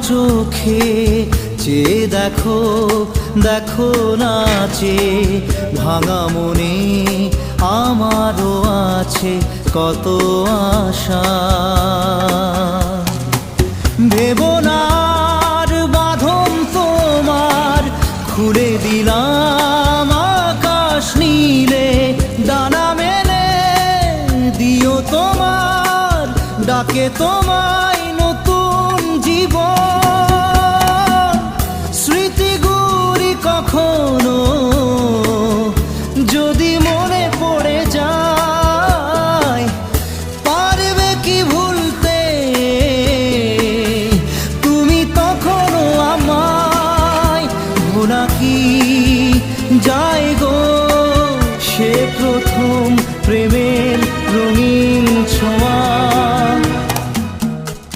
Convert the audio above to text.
চোখে চেয়ে দেখো, দেখো নাচে ভাঙা মনে আমারও আছে কত আশা। ভেবো না আর বাঁধন তোমার, খুলে দিলাম আকাশ নীলে, ডানা মেলে দিও তোমার ডাকে তোমার